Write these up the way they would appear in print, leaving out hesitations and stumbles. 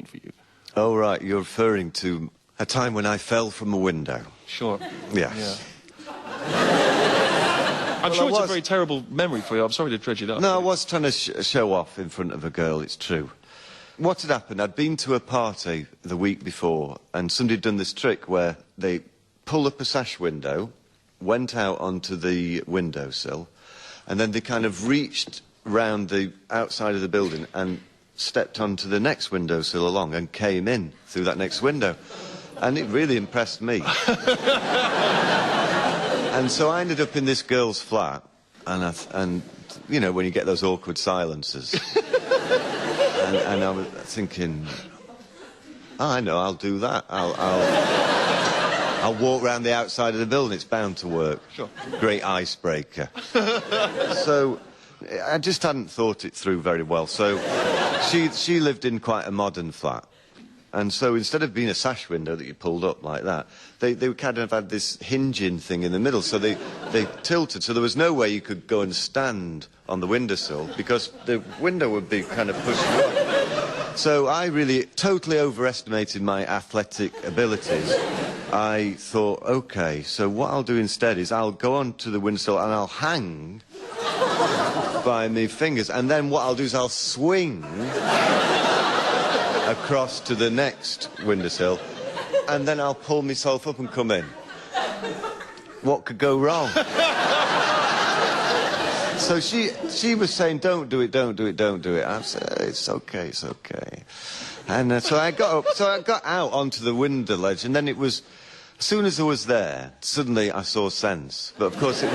for you? Oh, right, you're referring to a time when I fell from a window. Sure. Yes. Yeah. I'm sure it's a very terrible memory for you. I'm sorry to dredge it up. No, I was trying to show off in front of a girl, it's true. What had happened, I'd been to a party the week before, and somebody had done this trick where they pulled up a sash window, went out onto the windowsill, and then they kind of reached round the outside of the building and stepped onto the next windowsill along and came in through that next window. And it really impressed me. And so I ended up in this girl's flat, and you know, when you get those awkward silences. and I was thinking, oh, I know, I'll do that. I'll walk round the outside of the building, it's bound to work. Sure. Great icebreaker. So I just hadn't thought it through very well. So she lived in quite a modern flat. And so instead of being a sash window that you pulled up like that, they kind of had this hinging thing in the middle, so they tilted, so there was no way you could go and stand on the windowsill because the window would be kind of pushed up. So I really totally overestimated my athletic abilities. I thought, OK, so what I'll do instead is I'll go onto the windowsill and I'll hang by my fingers, and then what I'll do is I'll swing across to the next windowsill, and then I'll pull myself up and come in. What could go wrong? So she was saying, don't do it, don't do it, don't do it. I said, it's okay, it's okay. And so I got up, so I got out onto the window ledge, and then it was, as soon as I was there, suddenly I saw sense. But of course it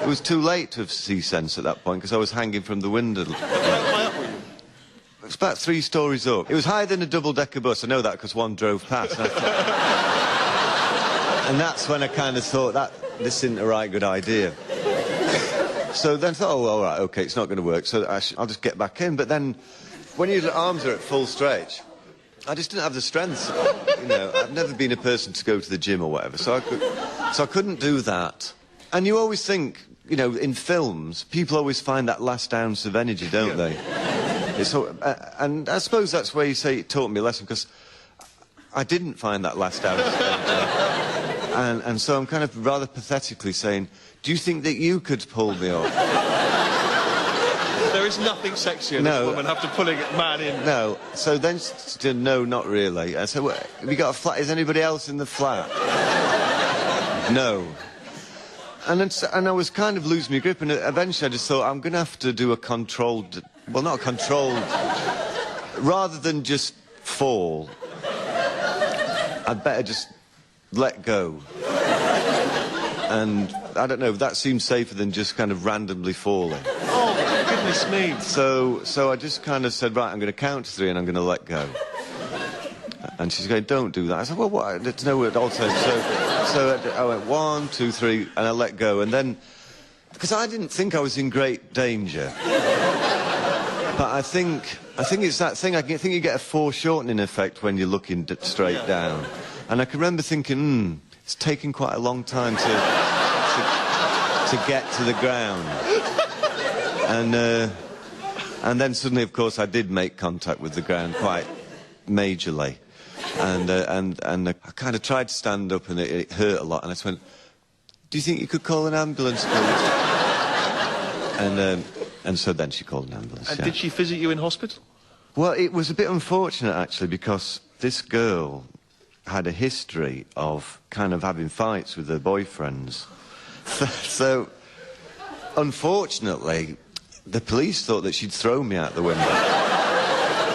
was too late to see sense at that point, because I was hanging from the window. It was about 3 stories up. It was higher than a double-decker bus. I know that because one drove past. And that's when I kind of thought, this isn't a right good idea. So then I thought, oh, all right, OK, it's not going to work, so I'll just get back in. But then, when your arms are at full stretch, I just didn't have the strength. You know, I've never been a person to go to the gym or whatever, so I couldn't do that. And you always think, you know, in films, people always find that last ounce of energy, don't they? And I suppose that's where you say it taught me a lesson, because I didn't find that last ounce of energy. And so I'm kind of rather pathetically saying, do you think that you could pull me off? There is nothing sexier than a woman after pulling a man in. No. So then she said, no, not really. I said, well, have you got a flat? Is anybody else in the flat? No. And I was kind of losing my grip, and eventually I just thought, I'm going to have to do a controlled... Well, not controlled... Rather than just fall, I'd better just let go. And, I don't know, that seems safer than just kind of randomly falling. Oh, goodness me. So I just kind of said, right, I'm going to count to 3 and I'm going to let go. And she's going, don't do that. I said, well, what? There's no alternative. So I went 1, 2, 3, and I let go. And then, because I didn't think I was in great danger. But I think it's that thing, I think you get a foreshortening effect when you're looking straight down. And I can remember thinking, it's taken quite a long time to get to the ground. And then suddenly, of course, I did make contact with the ground quite majorly. And I kind of tried to stand up, and it hurt a lot. And I just went, do you think you could call an ambulance, please? And so then she called an ambulance. And did she visit you in hospital? Well, it was a bit unfortunate, actually, because this girl had a history of kind of having fights with her boyfriends. So, unfortunately, the police thought that she'd thrown me out the window.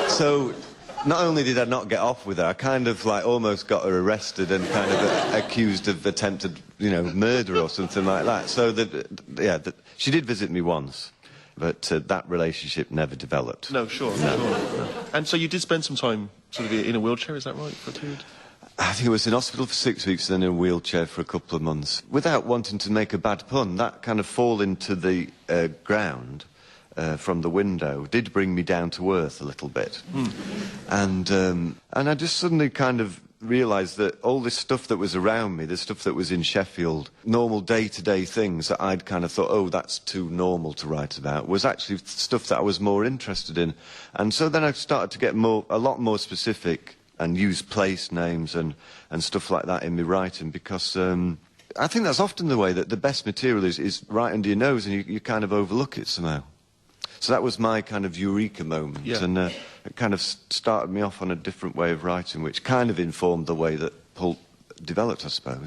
So, not only did I not get off with her, I kind of, like, almost got her arrested and kind of accused of attempted, you know, murder or something like that. So, she did visit me once, but that relationship never developed. No, sure. No. And so you did spend some time sort of in a wheelchair, is that right, for a period? I think I was in hospital for 6 weeks, then in a wheelchair for a couple of months. Without wanting to make a bad pun, that kind of fall into the ground from the window did bring me down to earth a little bit. And I just suddenly kind of realised that all this stuff that was around me, the stuff that was in Sheffield, normal day-to-day things that I'd kind of thought, oh, that's too normal to write about, was actually stuff that I was more interested in. And so then I started to get a lot more specific and use place names and stuff like that in my writing, because I think that's often the way that the best material is right under your nose, and you kind of overlook it somehow. So that was my kind of eureka moment, and it kind of started me off on a different way of writing, which kind of informed the way that pulp developed, I suppose.